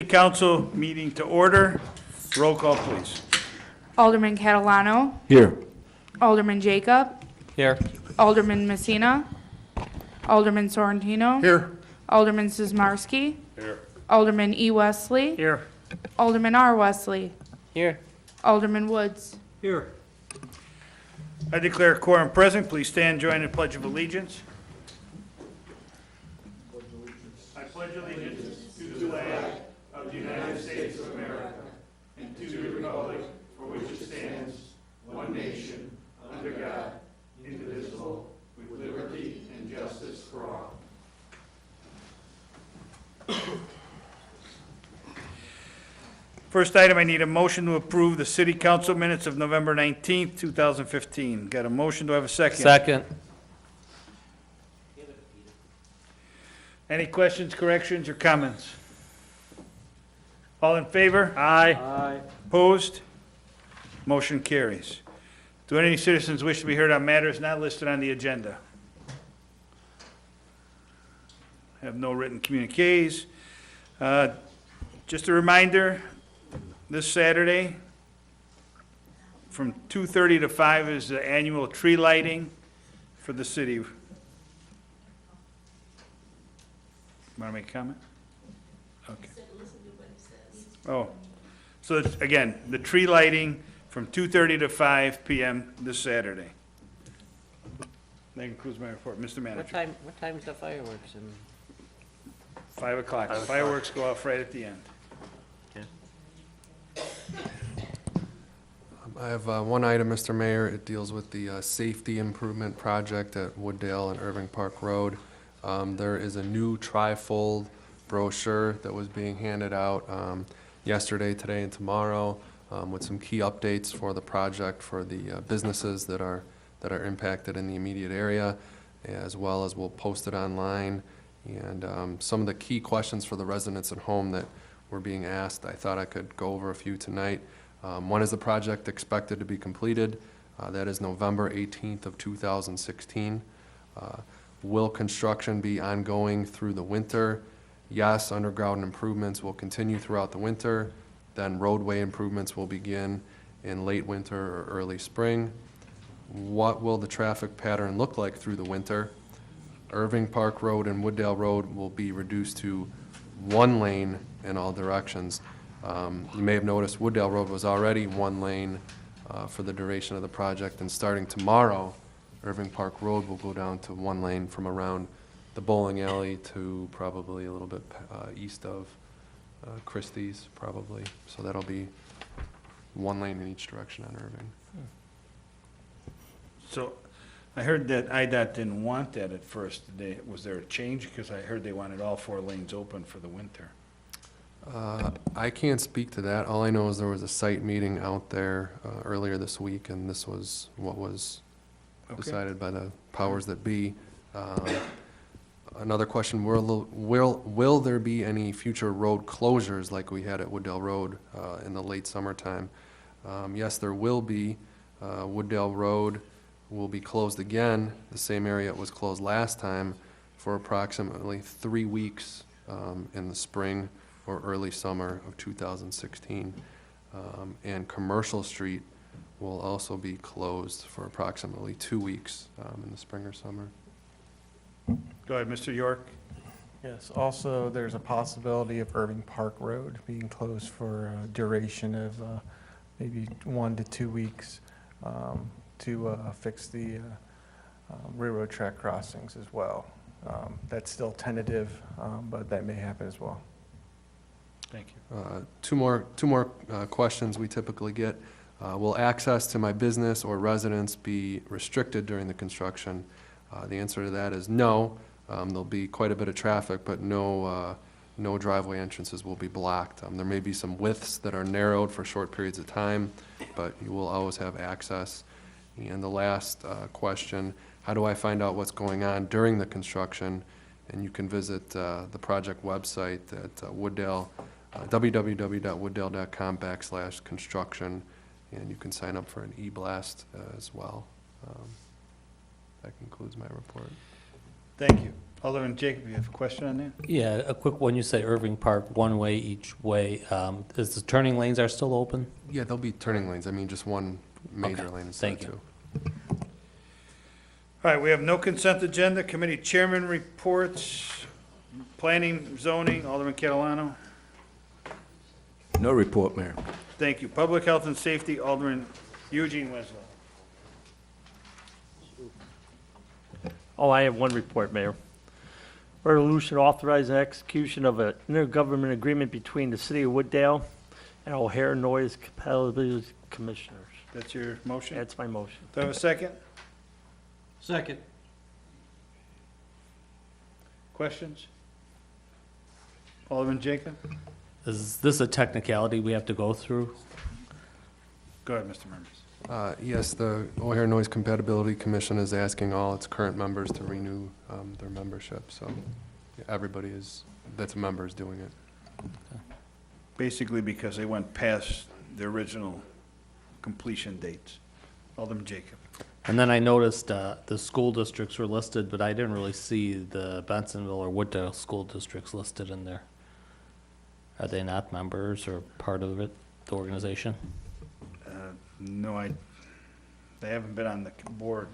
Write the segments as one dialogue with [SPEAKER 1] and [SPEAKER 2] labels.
[SPEAKER 1] Council meeting to order. Roll call, please.
[SPEAKER 2] Alderman Catalano.
[SPEAKER 3] Here.
[SPEAKER 2] Alderman Jacob.
[SPEAKER 4] Here.
[SPEAKER 2] Alderman Messina. Alderman Sorrentino.
[SPEAKER 3] Here.
[SPEAKER 2] Alderman Sizmarsky.
[SPEAKER 1] Here.
[SPEAKER 2] Alderman E. Wesley.
[SPEAKER 1] Here.
[SPEAKER 2] Alderman R. Wesley.
[SPEAKER 4] Here.
[SPEAKER 2] Alderman Woods.
[SPEAKER 3] Here.
[SPEAKER 1] I declare a quorum present. Please stand, join in the Pledge of Allegiance. I pledge allegiance to the flag of the United States of America and to the republic for which it stands, one nation, under God, indivisible, with liberty and justice for all. First item, I need a motion to approve the City Council minutes of November 19th, 2015. Got a motion? Do I have a second?
[SPEAKER 4] Second.
[SPEAKER 1] Any questions, corrections, or comments? All in favor? Aye.
[SPEAKER 4] Aye.
[SPEAKER 1] Opposed? Motion carries. Do any citizens wish to be heard on matters not listed on the agenda? Have no written communiques. Just a reminder, this Saturday, from 2:30 to 5 is the annual tree lighting for the city. Want to make a comment? Okay. Oh, so it's, again, the tree lighting from 2:30 to 5 p.m. this Saturday. That concludes my report. Mr. Manager.
[SPEAKER 4] What time is the fireworks?
[SPEAKER 1] 5 o'clock. Fireworks go off right at the end.
[SPEAKER 5] I have one item, Mr. Mayor. It deals with the safety improvement project at Wooddale and Irving Park Road. There is a new trifold brochure that was being handed out yesterday, today, and tomorrow with some key updates for the project for the businesses that are impacted in the immediate area, as well as we'll post it online. And some of the key questions for the residents at home that were being asked, I thought I could go over a few tonight. When is the project expected to be completed? That is November 18th of 2016. Will construction be ongoing through the winter? Yes, underground improvements will continue throughout the winter. Then roadway improvements will begin in late winter or early spring. What will the traffic pattern look like through the winter? Irving Park Road and Wooddale Road will be reduced to one lane in all directions. You may have noticed Wooddale Road was already one lane for the duration of the project, and starting tomorrow, Irving Park Road will go down to one lane from around the bowling alley to probably a little bit east of Christie's, probably. So that'll be one lane in each direction on Irving.
[SPEAKER 1] So I heard that IDOT didn't want that at first. Was there a change? Because I heard they wanted all 4 lanes open for the winter.
[SPEAKER 5] I can't speak to that. All I know is there was a site meeting out there earlier this week, and this was what was decided by the powers that be. Another question, will there be any future road closures like we had at Wooddale Road in the late summertime? Yes, there will be. Wooddale Road will be closed again, the same area it was closed last time, for approximately 3 weeks in the spring or early summer of 2016. And Commercial Street will also be closed for approximately 2 weeks in the spring or summer.
[SPEAKER 1] Go ahead, Mr. York.
[SPEAKER 6] Yes, also there's a possibility of Irving Park Road being closed for a duration of maybe 1 to 2 weeks to fix the railroad track crossings as well. That's still tentative, but that may happen as well.
[SPEAKER 1] Thank you.
[SPEAKER 5] Two more questions we typically get. Will access to my business or residence be restricted during the construction? The answer to that is no. There'll be quite a bit of traffic, but no driveway entrances will be blocked. There may be some widths that are narrowed for short periods of time, but you will always have access. And the last question, how do I find out what's going on during the construction? And you can visit the project website at Wooddale, www.wooddale.com/construction, and you can sign up for an e-blast as well. That concludes my report.
[SPEAKER 1] Thank you. Alderman Jacob, you have a question on that?
[SPEAKER 3] Yeah, a quick one. You say Irving Park, one way each way. Is the turning lanes are still open?
[SPEAKER 5] Yeah, there'll be turning lanes. I mean, just one major
[SPEAKER 3] Okay,
[SPEAKER 5] lane instead of
[SPEAKER 3] thank you.
[SPEAKER 5] two.
[SPEAKER 1] All right, we have no consent agenda. Committee chairman reports. Planning, zoning, Alderman Catalano.
[SPEAKER 4] No report, Mayor.
[SPEAKER 1] Thank you. Public health and safety, Alderman Eugene Weslow.
[SPEAKER 7] Oh, I have one report, Mayor. Resolution authorizing execution of an intergovernmental agreement between the City of Wooddale and O'Hare Noise Compatibility Commissioners.
[SPEAKER 1] That's your motion?
[SPEAKER 7] That's my motion.
[SPEAKER 1] Do I have a second?
[SPEAKER 8] Second.
[SPEAKER 1] Questions? Alderman Jacob?
[SPEAKER 3] Is this a technicality we have to go through?
[SPEAKER 1] Go ahead, Mr. Members.
[SPEAKER 5] Yes, the O'Hare Noise Compatibility Commission is asking all its current members to renew their membership, so everybody that's a member is doing it.
[SPEAKER 1] Basically because they went past the original completion dates. Alderman Jacob.
[SPEAKER 3] And then I noticed the school districts were listed, but I didn't really see the Bensonville or Wooddale school districts listed in there. Are they not members or part of it, the organization?
[SPEAKER 1] No, they haven't been on the board.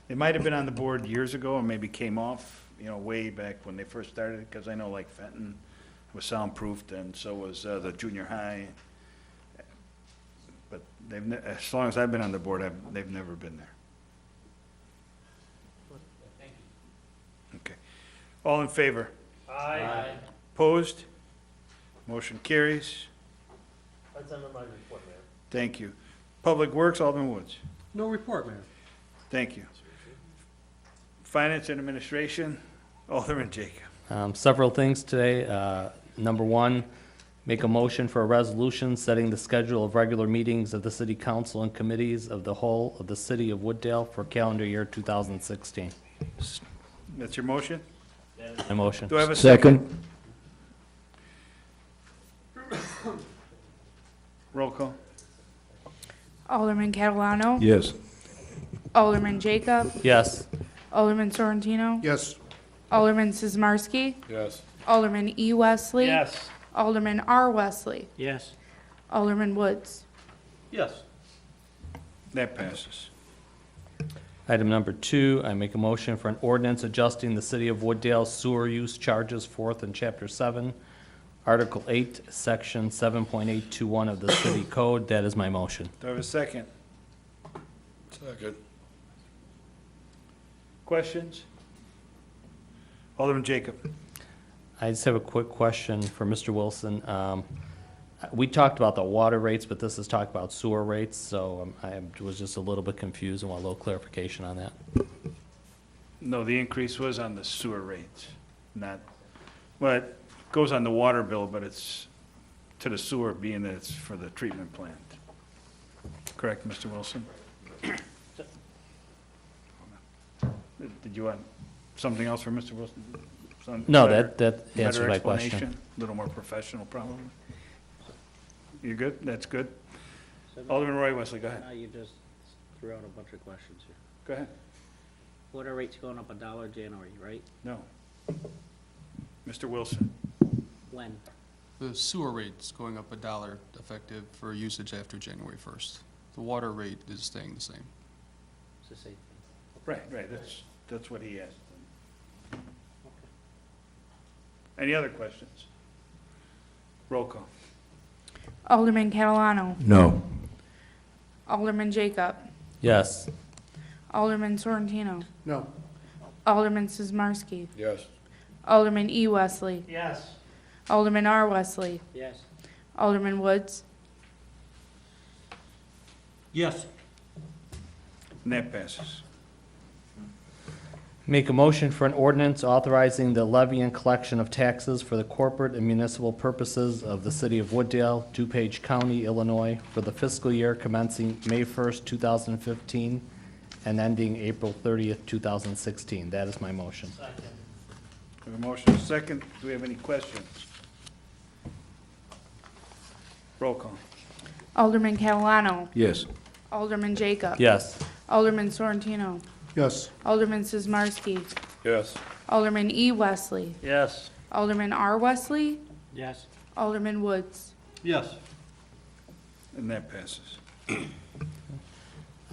[SPEAKER 1] They might have been on the board years ago and maybe came off, way back when they first started, because I know like Fenton was soundproofed and so was the junior high. But as long as I've been on the board, they've never been there. Okay. All in favor?
[SPEAKER 7] Aye.
[SPEAKER 1] Opposed? Motion carries.
[SPEAKER 7] That's under my report, Mayor.
[SPEAKER 1] Thank you. Public Works, Alderman Woods.
[SPEAKER 8] No report, Mayor.
[SPEAKER 1] Thank you. Finance and Administration, Alderman Jacob.
[SPEAKER 3] Several things today. Number one, make a motion for a resolution setting the schedule of regular meetings of the city council and committees of the whole of the city of Wooddale for calendar year 2016.
[SPEAKER 1] That's your motion?
[SPEAKER 3] My motion.
[SPEAKER 1] Do I have a second?
[SPEAKER 4] Second.
[SPEAKER 1] Roll call.
[SPEAKER 2] Alderman Catalano.
[SPEAKER 4] Yes.
[SPEAKER 2] Alderman Jacob.
[SPEAKER 3] Yes.
[SPEAKER 2] Alderman Sorrentino.
[SPEAKER 4] Yes.
[SPEAKER 2] Alderman Sizmarsky.
[SPEAKER 4] Yes.
[SPEAKER 2] Alderman E. Wesley.
[SPEAKER 7] Yes.
[SPEAKER 2] Alderman R. Wesley.
[SPEAKER 8] Yes.
[SPEAKER 2] Alderman Woods.
[SPEAKER 8] Yes.
[SPEAKER 1] That passes.
[SPEAKER 3] Item number two, I make a motion for an ordinance adjusting the city of Wooddale sewer use charges fourth in chapter 7, article 8, section 7.821 of the city code. That is my motion.
[SPEAKER 1] Do I have a second?
[SPEAKER 4] Second.
[SPEAKER 1] Questions? Alderman Jacob.
[SPEAKER 3] I just have a quick question for Mr. Wilson. We talked about the water rates, but this is talk about sewer rates, so I was just a little bit confused and want a little clarification on that.
[SPEAKER 1] No, the increase was on the sewer rates, not, well, it goes on the water bill, but it's to the sewer being that it's for the treatment plant. Correct, Mr. Wilson? Did you want something else for Mr. Wilson?
[SPEAKER 3] No,
[SPEAKER 1] Better-
[SPEAKER 3] that
[SPEAKER 1] better
[SPEAKER 3] answered my question.
[SPEAKER 1] explanation? A little more professional, probably. You good? That's good. Alderman Roy Wesley, go ahead.
[SPEAKER 8] Now you just threw out a bunch of questions here.
[SPEAKER 1] Go ahead.
[SPEAKER 8] Water rates going up $1 January, right?
[SPEAKER 1] No. Mr. Wilson.
[SPEAKER 8] When?
[SPEAKER 9] The sewer rate's going up $1 effective for usage after January 1st. The water rate is staying the same.
[SPEAKER 8] It's the same thing.
[SPEAKER 1] Right, that's what he asked. Any other questions? Roll call.
[SPEAKER 2] Alderman Catalano.
[SPEAKER 4] No.
[SPEAKER 2] Alderman Jacob.
[SPEAKER 3] Yes.
[SPEAKER 2] Alderman Sorrentino.
[SPEAKER 4] No.
[SPEAKER 2] Alderman Sizmarsky.
[SPEAKER 4] Yes.
[SPEAKER 2] Alderman E. Wesley.
[SPEAKER 7] Yes.
[SPEAKER 2] Alderman R. Wesley.
[SPEAKER 8] Yes.
[SPEAKER 2] Alderman Woods.
[SPEAKER 8] Yes.
[SPEAKER 1] And that passes.
[SPEAKER 3] Make a motion for an ordinance authorizing the levy and collection of taxes for the corporate and municipal purposes of the city of Wooddale, DuPage County, Illinois, for the fiscal year commencing May 1st, 2015, and ending April 30th, 2016. That is my motion.
[SPEAKER 1] We have a motion, a second. Do we have any questions? Roll call.
[SPEAKER 2] Alderman Catalano.
[SPEAKER 4] Yes.
[SPEAKER 2] Alderman Jacob.
[SPEAKER 3] Yes.
[SPEAKER 2] Alderman Sorrentino.
[SPEAKER 4] Yes.
[SPEAKER 2] Alderman Sizmarsky.
[SPEAKER 4] Yes.
[SPEAKER 2] Alderman E. Wesley,
[SPEAKER 7] Yes.
[SPEAKER 2] Alderman R. Wesley,
[SPEAKER 8] Yes.
[SPEAKER 2] Alderman Woods.
[SPEAKER 8] Yes.
[SPEAKER 4] And that passes.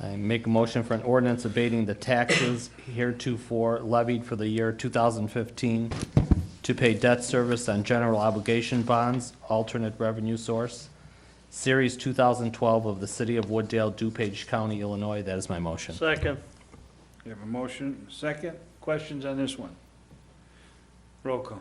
[SPEAKER 3] I make a motion for an ordinance abating the taxes heretofore levied for the year 2015 to pay debt service on general obligation bonds, alternate revenue source, Series 2012 of the City of Wooddale, DuPage County, Illinois. That is my motion.
[SPEAKER 7] Second.
[SPEAKER 10] We have a motion, second. Questions on this one? Roll call.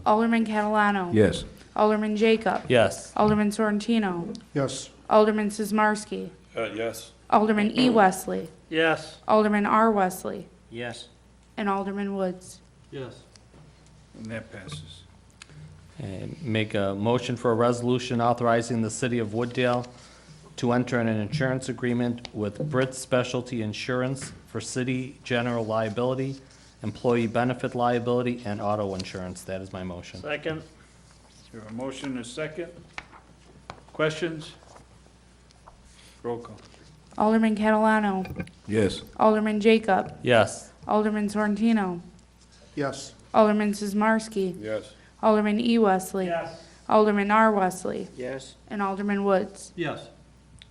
[SPEAKER 2] Alderman Catalano.
[SPEAKER 4] Yes.
[SPEAKER 2] Alderman Jacob.
[SPEAKER 3] Yes.
[SPEAKER 2] Alderman Sorrentino.
[SPEAKER 10] Yes.
[SPEAKER 2] Alderman Sizmarsky.
[SPEAKER 4] Yes.
[SPEAKER 2] Alderman E. Wesley,
[SPEAKER 7] Yes.
[SPEAKER 2] Alderman R. Wesley,
[SPEAKER 8] Yes.
[SPEAKER 2] and Alderman Woods.
[SPEAKER 8] Yes.
[SPEAKER 10] And that passes.
[SPEAKER 3] And make a motion for a resolution authorizing the City of Wooddale to enter an insurance agreement with Brit Specialty Insurance for city general liability, employee benefit liability, and auto insurance. That is my motion.
[SPEAKER 7] Second.
[SPEAKER 10] We have a motion and a second. Questions? Roll call.
[SPEAKER 2] Alderman Catalano,
[SPEAKER 4] Yes.
[SPEAKER 2] Alderman Jacob,
[SPEAKER 3] Yes.
[SPEAKER 2] Alderman Sorrentino,
[SPEAKER 10] Yes.
[SPEAKER 2] Alderman Sizmarsky,
[SPEAKER 4] Yes.
[SPEAKER 2] Alderman E. Wesley,
[SPEAKER 7] Yes.
[SPEAKER 2] Alderman R. Wesley,
[SPEAKER 8] Yes.
[SPEAKER 2] and Alderman Woods.
[SPEAKER 8] Yes.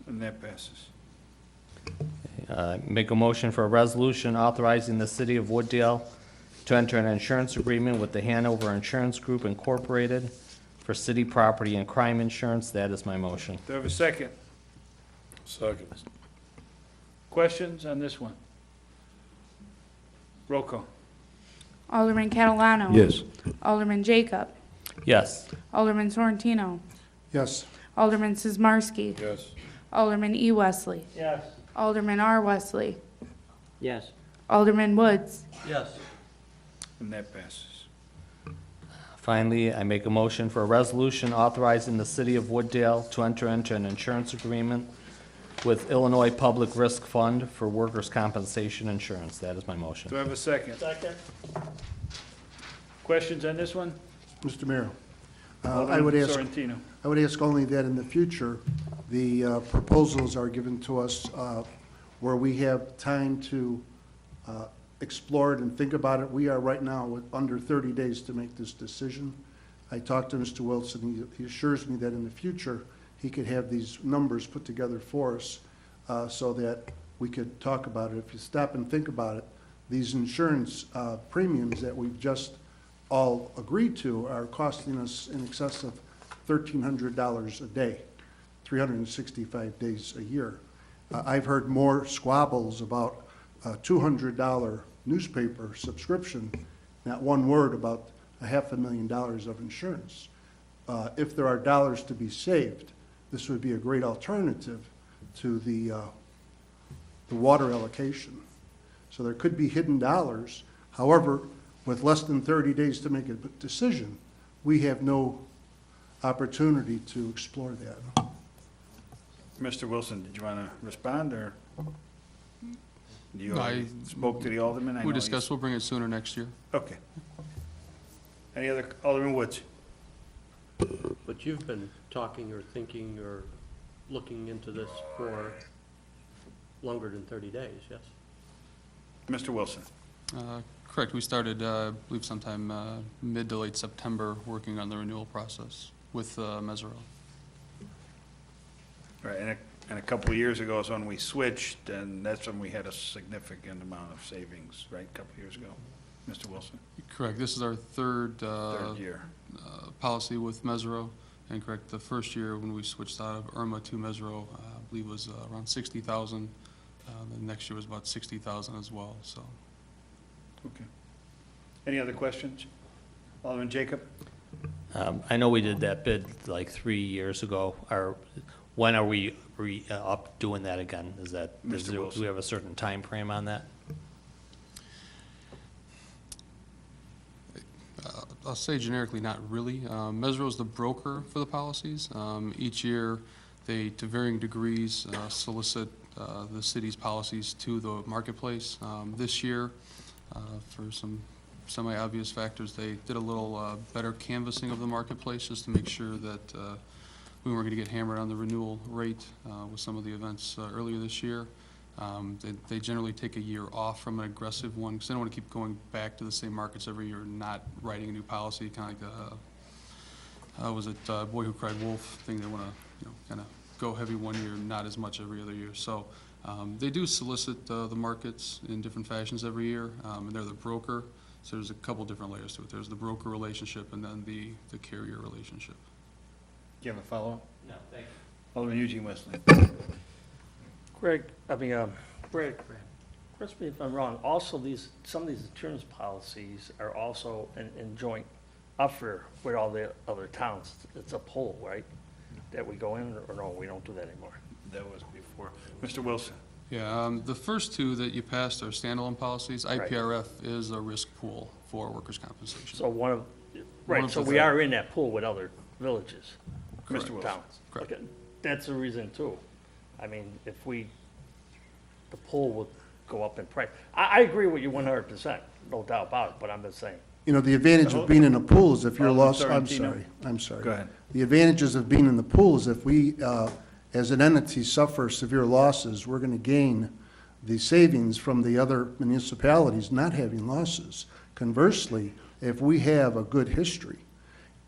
[SPEAKER 10] And that passes.
[SPEAKER 3] Make a motion for a resolution authorizing the City of Wooddale to enter an insurance agreement with the Hanover Insurance Group Incorporated for city property and crime insurance. That is my motion.
[SPEAKER 10] Do I have a second?
[SPEAKER 4] Second.
[SPEAKER 10] Questions on this one? Roll call.
[SPEAKER 2] Alderman Catalano.
[SPEAKER 4] Yes.
[SPEAKER 2] Alderman Jacob,
[SPEAKER 3] Yes.
[SPEAKER 2] Alderman Sorrentino,
[SPEAKER 10] Yes.
[SPEAKER 2] Alderman Sizmarsky,
[SPEAKER 4] Yes.
[SPEAKER 2] Alderman E. Wesley,
[SPEAKER 7] Yes.
[SPEAKER 2] Alderman R. Wesley,
[SPEAKER 8] Yes.
[SPEAKER 2] Alderman Woods.
[SPEAKER 8] Yes.
[SPEAKER 10] And that passes.
[SPEAKER 3] Finally, I make a motion for a resolution authorizing the City of Wooddale to enter into an insurance agreement with Illinois Public Risk Fund for workers' compensation insurance. That is my motion.
[SPEAKER 10] Do I have a second?
[SPEAKER 7] Second.
[SPEAKER 10] Questions on this one?
[SPEAKER 11] Mr. Mayor, I
[SPEAKER 10] Alderman
[SPEAKER 11] would ask,
[SPEAKER 10] Sorrentino.
[SPEAKER 11] only that in the future, the proposals are given to us where we have time to explore it and think about it. We are right now with under 30 days to make this decision. I talked to Mr. Wilson. He assures me that in the future, he could have these numbers put together for us so that we could talk about it. If you stop and think about it, these insurance premiums that we've just all agreed to are costing us in excess of $1,300 a day, 365 days a year. I've heard more squabbles about a $200 newspaper subscription, not one word about $500,000 of insurance. If there are dollars to be saved, this would be a great alternative to the water allocation. So there could be hidden dollars. However, with less than 30 days to make a decision, we have no opportunity to explore that.
[SPEAKER 10] Mr. Wilson, did you want to respond, or? You
[SPEAKER 9] I-
[SPEAKER 10] already spoke to the alderman? I
[SPEAKER 9] We
[SPEAKER 10] know he's-
[SPEAKER 9] discussed, we'll bring it sooner next year.
[SPEAKER 10] Okay. Any other, Alderman Woods?
[SPEAKER 12] But you've been talking or thinking or looking into this for longer than 30 days, yes?
[SPEAKER 10] Mr. Wilson?
[SPEAKER 9] Correct, we started, I believe sometime mid to late September, working on the renewal process with Mesero.
[SPEAKER 10] Right, and a couple of years ago is when we switched, and that's when we had a significant amount of savings, right, a couple of years ago? Mr. Wilson?
[SPEAKER 9] Correct, this is our third
[SPEAKER 10] Third year.
[SPEAKER 9] policy with Mesero. And correct, the first year when we switched out of Irma to Mesero, I believe was around 60,000. The next year was about 60,000 as well, so.
[SPEAKER 10] Okay. Any other questions? Alderman Jacob?
[SPEAKER 3] I know we did that bid like 3 years ago. When are we up doing that again? Is that,
[SPEAKER 10] Mr.
[SPEAKER 3] do
[SPEAKER 10] Wilson.
[SPEAKER 3] we have a certain time frame on that?
[SPEAKER 9] I'll say generically, not really. Mesero is the broker for the policies. Each year, they, to varying degrees, solicit the city's policies to the marketplace. This year, for some semi-obvious factors, they did a little better canvassing of the marketplace just to make sure that we weren't going to get hammered on the renewal rate with some of the events earlier this year. They generally take a year off from an aggressive one, because they don't want to keep going back to the same markets every year and not writing a new policy, kind of like the, was it Boy Who Cried Wolf thing? They want to, kind of go heavy one year, not as much every other year. So they do solicit the markets in different fashions every year, and they're the broker. So there's a couple different layers to it. There's the broker relationship and then the carrier relationship.
[SPEAKER 10] Do you have a follow-up?
[SPEAKER 8] No, thank you.
[SPEAKER 10] Alderman Eugene Wesley.
[SPEAKER 7] Brad, correct me if I'm wrong, also some of these insurance policies are also in joint effort with all the other towns. It's a pool, right? That we go in, or no, we don't do that anymore?
[SPEAKER 10] That was before. Mr. Wilson?
[SPEAKER 9] Yeah, the first two that you passed are standalone policies.
[SPEAKER 7] Right.
[SPEAKER 9] IPRF is a risk pool for workers' compensation.
[SPEAKER 7] So
[SPEAKER 9] One
[SPEAKER 7] right,
[SPEAKER 9] of
[SPEAKER 7] so
[SPEAKER 9] the
[SPEAKER 7] we are in that pool with other villages,
[SPEAKER 10] Mr. Wilson?
[SPEAKER 7] towns.
[SPEAKER 9] Correct.
[SPEAKER 7] Okay, that's the reason too. I mean, the pool would go up in price. I agree with you 100%, no doubt about it, but I'm just saying.
[SPEAKER 11] You know, the advantage of being in a pool is if you're
[SPEAKER 10] Alderman
[SPEAKER 11] lost, I'm
[SPEAKER 10] Sorrentino.
[SPEAKER 11] sorry.
[SPEAKER 10] Go ahead.
[SPEAKER 11] The advantages of being in the pool is if we, as an entity, suffer severe losses, we're going to gain the savings from the other municipalities not having losses. Conversely, if we have a good history,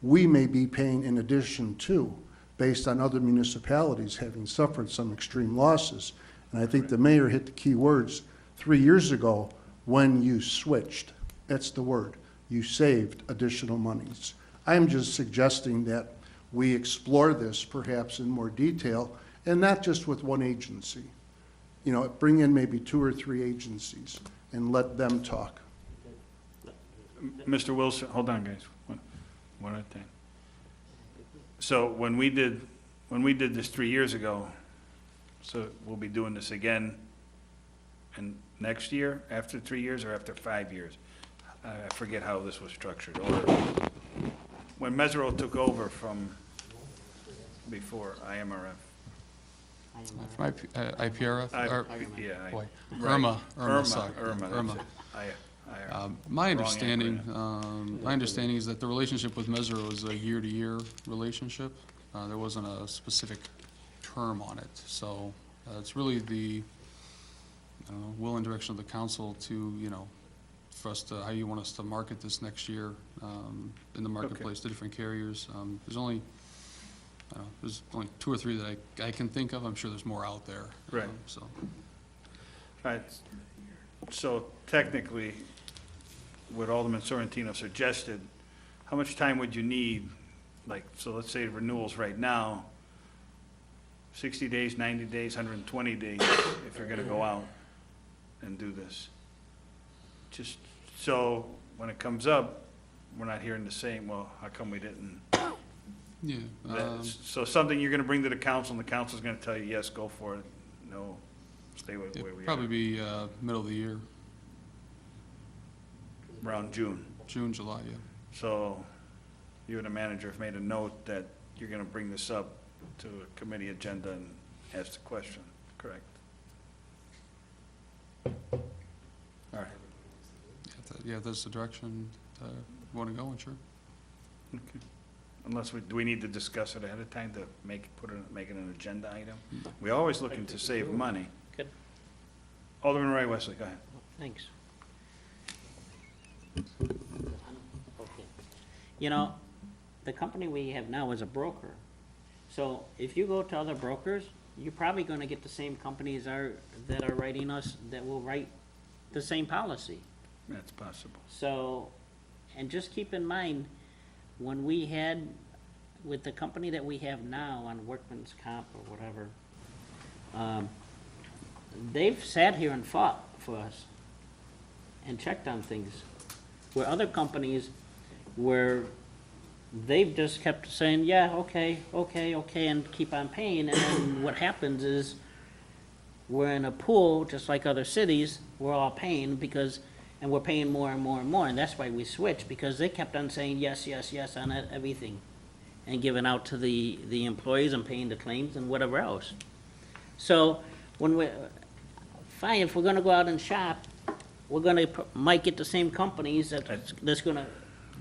[SPEAKER 11] we may be paying in addition to, based on other municipalities having suffered some extreme losses. And I think the mayor hit the key words 3 years ago when you switched. That's the word. You saved additional monies. I'm just suggesting that we explore this perhaps in more detail, and not just with one agency. You know, bring in maybe 2 or 3 agencies and let them talk.
[SPEAKER 10] Mr. Wilson, hold on, guys. One at a time. So when we did this 3 years ago, so we'll be doing this again and next year, after 3 years, or after 5 years? I forget how this was structured. Or when Mesero took over from before IMRF.
[SPEAKER 9] From IPRF, or,
[SPEAKER 10] Yeah.
[SPEAKER 9] boy,
[SPEAKER 10] Right.
[SPEAKER 9] Irma sucked.
[SPEAKER 10] Irma.
[SPEAKER 9] Irma.
[SPEAKER 10] Wrong
[SPEAKER 9] My understanding,
[SPEAKER 10] acronym.
[SPEAKER 9] my understanding is that the relationship with Mesero is a year-to-year relationship. There wasn't a specific term on it, so it's really the, I don't know, will and direction of the council to, for us to, how you want us to market this next year in the marketplace to different carriers. There's only 2 or 3 that I can think of. I'm sure there's more out there.
[SPEAKER 10] Right.
[SPEAKER 9] So.
[SPEAKER 10] All right, so technically, what Alderman Sorrentino suggested, how much time would you need? Like, so let's say renewals right now, 60 days, 90 days, 120 days, if you're gonna go out and do this. Just so when it comes up, we're not hearing the same, well, how come we didn't?
[SPEAKER 9] Yeah.
[SPEAKER 10] So something you're gonna bring to the council, and the council's gonna tell you, yes, go for it, no, stay where we
[SPEAKER 9] It'd
[SPEAKER 10] are.
[SPEAKER 9] probably be middle of the year,
[SPEAKER 10] Around June.
[SPEAKER 9] June, July, yeah.
[SPEAKER 10] So you and the manager have made a note that you're gonna bring this up to a committee agenda and ask the question, correct? All right,
[SPEAKER 9] Yeah, if that's the direction you want to go in, sure.
[SPEAKER 10] okay. Unless do we need to discuss it ahead of time to make it an agenda item? We're always looking to save money.
[SPEAKER 8] Good.
[SPEAKER 10] Alderman Roy Wesley, go ahead.
[SPEAKER 8] Thanks. Okay. The company we have now is a broker. So if you go to other brokers, you're probably gonna get the same companies that are writing us, that will write the same policy.
[SPEAKER 10] That's possible.
[SPEAKER 8] So, and just keep in mind, when we had, with the company that we have now on workman's comp or whatever, they've sat here and fought for us and checked on things. Where other companies, where they've just kept saying, yeah, okay, and keep on paying, and then what happens is, we're in a pool, just like other cities, we're all paying and we're paying more and more and more, and that's why we switched, because they kept on saying yes on everything, and giving out to the employees and paying the claims and whatever else. So, if we're gonna go out and shop, we're might get the same companies that's gonna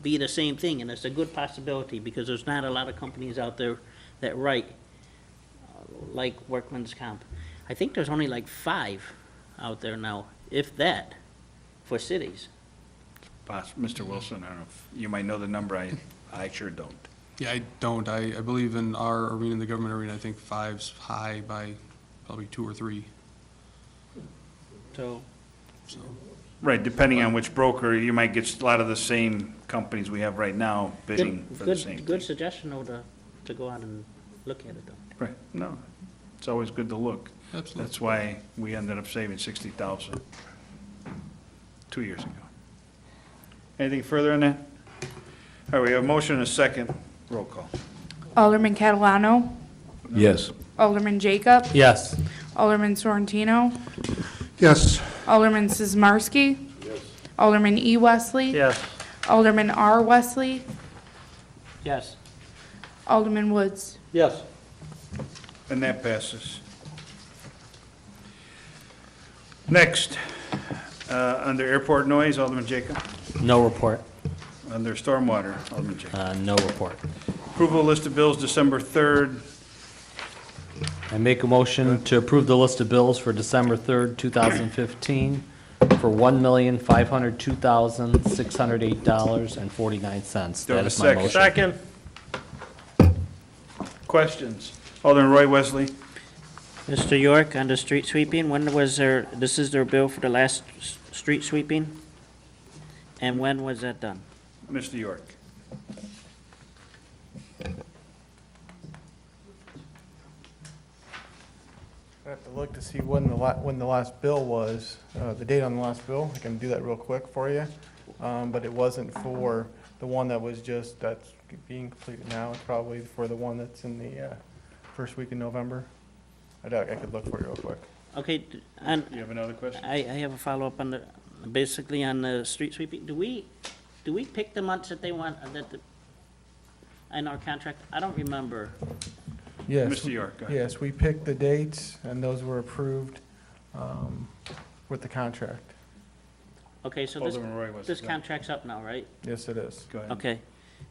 [SPEAKER 8] be the same thing, and it's a good possibility, because there's not a lot of companies out there that write like workman's comp. I think there's only like 5 out there now, if that, for cities.
[SPEAKER 10] Mr. Wilson, I don't know, if you might know the number, I sure don't.
[SPEAKER 9] Yeah, I don't. I believe in our arena, the government arena, I think 5's high by probably 2 or 3.
[SPEAKER 8] So,
[SPEAKER 9] So,
[SPEAKER 10] Right, depending on which broker, you might get a lot of the same companies we have right now bidding for the same.
[SPEAKER 8] good suggestion though to go out and look at it though.
[SPEAKER 10] Right, no, it's always good to look.
[SPEAKER 9] absolutely.
[SPEAKER 10] That's why we ended up saving 60,000 2 years ago. Anything further on that? All right, we have a motion and a second. Roll call.
[SPEAKER 2] Alderman Catalano.
[SPEAKER 4] Yes.
[SPEAKER 2] Alderman Jacob.
[SPEAKER 3] Yes.
[SPEAKER 2] Alderman Sorrentino.
[SPEAKER 11] Yes.
[SPEAKER 2] Alderman Sizmarsky. Alderman E. Wesley.
[SPEAKER 7] Yes.
[SPEAKER 2] Alderman R. Wesley.
[SPEAKER 8] Yes.
[SPEAKER 2] Alderman Woods.
[SPEAKER 12] Yes.
[SPEAKER 10] And that passes. Next, under airport noise, Alderman Jacob.
[SPEAKER 3] No report.
[SPEAKER 10] Under stormwater, Alderman Jacob.
[SPEAKER 3] No report.
[SPEAKER 10] Approval list of bills December 3rd.
[SPEAKER 3] I make a motion to approve the list of bills for December 3rd, 2015 for $1,502,608.49.
[SPEAKER 10] Do I have
[SPEAKER 3] That
[SPEAKER 10] a
[SPEAKER 3] is my
[SPEAKER 10] second?
[SPEAKER 3] motion.
[SPEAKER 7] Second.
[SPEAKER 10] Questions? Alderman Roy Wesley.
[SPEAKER 8] Mr. York, on the street sweeping, when was there, this is their bill for the last street sweeping? And when was that done?
[SPEAKER 10] Mr. York.
[SPEAKER 6] I have to look to see when the last bill was, the date on the last bill. I can do that real quick for you. But it wasn't for the one that was that's being completed now. It's probably for the one that's in the first week in November. I could look for you real quick.
[SPEAKER 8] Okay, and
[SPEAKER 10] You have another question?
[SPEAKER 8] I have a follow-up on basically on the street sweeping. Do we pick the months that they want, in our contract? I don't remember.
[SPEAKER 6] Yes.
[SPEAKER 10] Mr. York, go ahead.
[SPEAKER 6] Yes, we picked the dates, and those were approved with the contract.
[SPEAKER 8] Okay, so
[SPEAKER 10] Alderman Roy Wesley.
[SPEAKER 8] this contract's up now, right?
[SPEAKER 6] Yes, it is.
[SPEAKER 10] Go ahead.
[SPEAKER 8] Okay,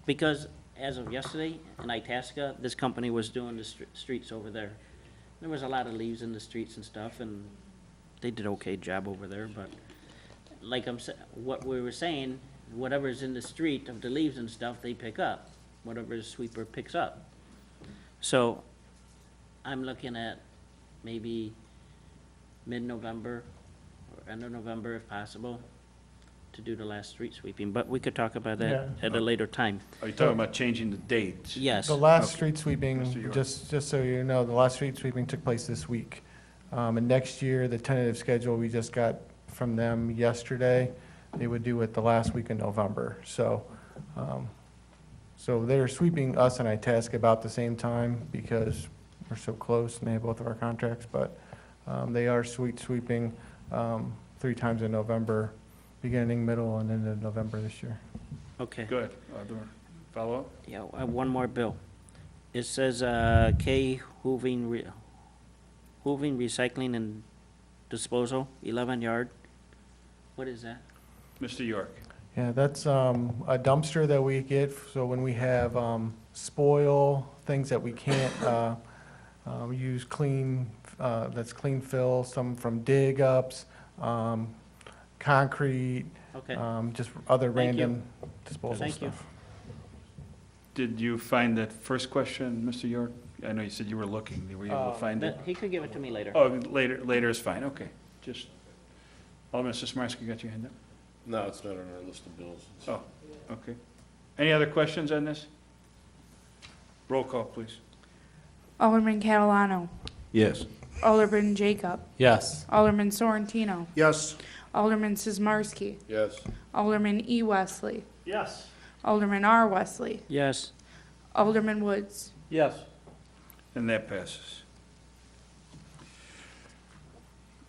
[SPEAKER 8] because as of yesterday in Itasca, this company was doing the streets over there. There was a lot of leaves in the streets and stuff, and they did okay job over there, but like what we were saying, whatever's in the street of the leaves and stuff, they pick up, whatever the sweeper picks up. So I'm looking at maybe mid-November or end of November if possible to do the last street sweeping, but we could talk about that
[SPEAKER 6] Yeah.
[SPEAKER 8] at a later time.
[SPEAKER 10] Are you talking about changing the dates?
[SPEAKER 8] Yes.
[SPEAKER 6] The last
[SPEAKER 10] Okay.
[SPEAKER 6] street
[SPEAKER 10] Mr.
[SPEAKER 6] sweeping,
[SPEAKER 10] York.
[SPEAKER 6] just so you know, the last street sweeping took place this week. And next year, the tentative schedule we just got from them yesterday, they would do it the last week in November. So they're sweeping us and Itasca about the same time because we're so close and they have both of our contracts. But they are sweeping 3 times in November, beginning, middle, and end of November this year.
[SPEAKER 8] Okay.
[SPEAKER 10] Good. Alderman, follow up?
[SPEAKER 8] Yeah, I have one more bill. It says, K Hooving Recycling and Disposal, 11 yard. What is that?
[SPEAKER 10] Mr. York.
[SPEAKER 6] Yeah, that's a dumpster that we get, so when we have spoil, things that we can't use that's clean fill, some from dig ups, concrete,
[SPEAKER 8] Okay.
[SPEAKER 6] just other
[SPEAKER 8] Thank you.
[SPEAKER 6] random disposal
[SPEAKER 8] Thank you.
[SPEAKER 6] stuff.
[SPEAKER 10] Did you find that first question, Mr. York? I know you said you were looking. Were you able to find it?
[SPEAKER 8] But he could give it to me later.
[SPEAKER 10] Oh, later is fine, okay. Just, Alderman Sismarski got your hand up?
[SPEAKER 4] No, it's not on our list of bills.
[SPEAKER 10] Oh, okay. Any other questions on this? Roll call, please.
[SPEAKER 2] Alderman Catalano.
[SPEAKER 4] Yes.
[SPEAKER 2] Alderman Jacob.
[SPEAKER 3] Yes.
[SPEAKER 2] Alderman Sorrentino.
[SPEAKER 11] Yes.
[SPEAKER 2] Alderman Sizmarsky.
[SPEAKER 4] Yes.
[SPEAKER 2] Alderman E. Wesley.
[SPEAKER 7] Yes.
[SPEAKER 2] Alderman R. Wesley.
[SPEAKER 8] Yes.
[SPEAKER 2] Alderman Woods.
[SPEAKER 12] Yes.
[SPEAKER 10] And that passes.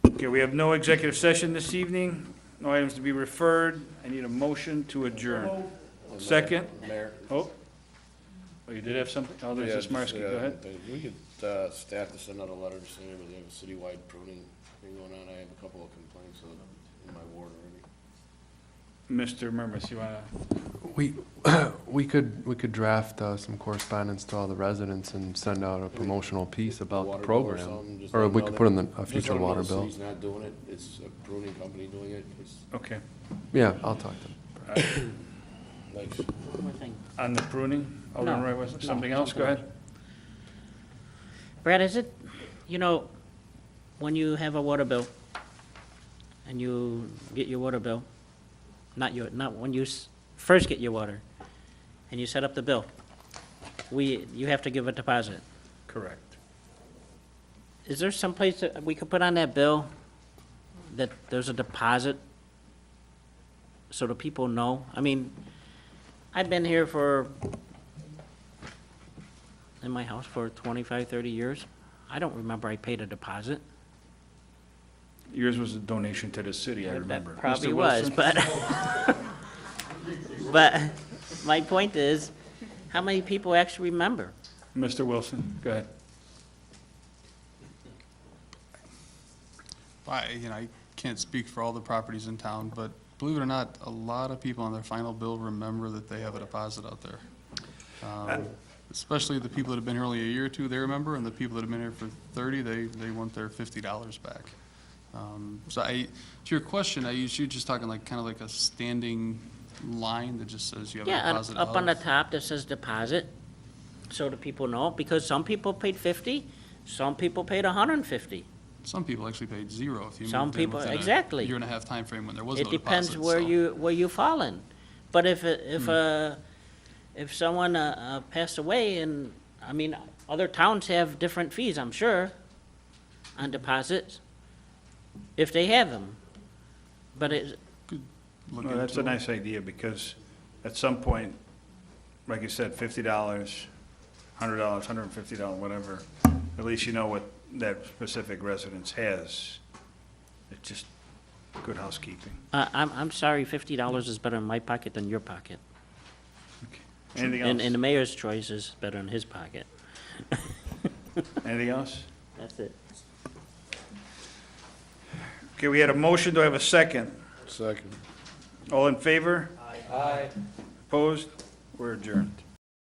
[SPEAKER 10] Okay, we have no executive session this evening, no items to be referred. I need a motion to adjourn. Second?
[SPEAKER 4] Mayor?
[SPEAKER 10] Oh, you did have something? Alderman
[SPEAKER 4] Yeah,
[SPEAKER 10] Sismarski, go ahead.
[SPEAKER 4] We could, staff to send out a letter saying that they have a citywide pruning thing going on. I have a couple of complaints in my ward
[SPEAKER 10] Mr. Murmas, you wanna?
[SPEAKER 5] We could draft some correspondence to all the residents and send out a promotional piece about the
[SPEAKER 4] Water bill or
[SPEAKER 5] program.
[SPEAKER 4] something, just
[SPEAKER 5] Or
[SPEAKER 4] let
[SPEAKER 5] we
[SPEAKER 4] them
[SPEAKER 5] could
[SPEAKER 4] know
[SPEAKER 5] put in a
[SPEAKER 4] Just
[SPEAKER 5] future
[SPEAKER 4] let them know
[SPEAKER 5] water
[SPEAKER 4] the
[SPEAKER 5] bill.
[SPEAKER 4] city's not doing it, it's a pruning company doing it, it's,
[SPEAKER 10] Okay.
[SPEAKER 5] Yeah, I'll talk to them.
[SPEAKER 4] thanks.
[SPEAKER 8] One more thing.
[SPEAKER 10] On the pruning, Alderman
[SPEAKER 8] No,
[SPEAKER 10] Roy Wesley,
[SPEAKER 8] no,
[SPEAKER 10] something else, go
[SPEAKER 8] something
[SPEAKER 10] ahead.
[SPEAKER 8] Brad, is it, when you have a water bill and you get your water bill, not when you first get your water and you set up the bill, you have to give a deposit.
[SPEAKER 10] Correct.
[SPEAKER 8] Is there some place that we could put on that bill that there's a deposit so the people know? I mean, I've been here in my house for 25, 30 years. I don't remember I paid a deposit.
[SPEAKER 10] Yours was a donation to the city, I remember.
[SPEAKER 8] That probably
[SPEAKER 10] Mr.
[SPEAKER 8] was,
[SPEAKER 10] Wilson?
[SPEAKER 8] but, but my point is, how many people actually remember?
[SPEAKER 10] Mr. Wilson, go ahead.
[SPEAKER 9] I can't speak for all the properties in town, but believe it or not, a lot of people on their final bill remember that they have a deposit out there. Especially the people that have been here only a year or two, they remember, and the people that have been here for 30, they want their $50 back. So to your question, you just talking like, kind of like a standing line that just says you have a
[SPEAKER 8] Yeah,
[SPEAKER 9] deposit
[SPEAKER 8] up on the
[SPEAKER 9] of?
[SPEAKER 8] top that says deposit, so the people know, because some people paid 50, some people paid 150.
[SPEAKER 9] Some people actually paid zero if you
[SPEAKER 8] Some
[SPEAKER 9] moved in
[SPEAKER 8] people-
[SPEAKER 9] within
[SPEAKER 8] exactly.
[SPEAKER 9] a year and a half time frame when there was no
[SPEAKER 8] It
[SPEAKER 9] deposit.
[SPEAKER 8] depends where you fall in. But if someone passed away, and, I mean, other towns have different fees, I'm sure, on deposits, if they have them. But
[SPEAKER 9] Look
[SPEAKER 10] No, that's a
[SPEAKER 9] into it.
[SPEAKER 10] nice idea, because at some point, like you said, $50, $100, $150, whatever, at least you know what that specific residence has. It's just good housekeeping.
[SPEAKER 8] I'm sorry, $50 is better in my pocket than your pocket.
[SPEAKER 10] Anything
[SPEAKER 8] And the
[SPEAKER 10] else?
[SPEAKER 8] mayor's choice is better in his pocket.
[SPEAKER 10] Anything else?
[SPEAKER 8] That's it.
[SPEAKER 10] Okay, we had a motion, do I have a second?
[SPEAKER 4] Second.
[SPEAKER 10] All in favor? Aye. Opposed? We're adjourned.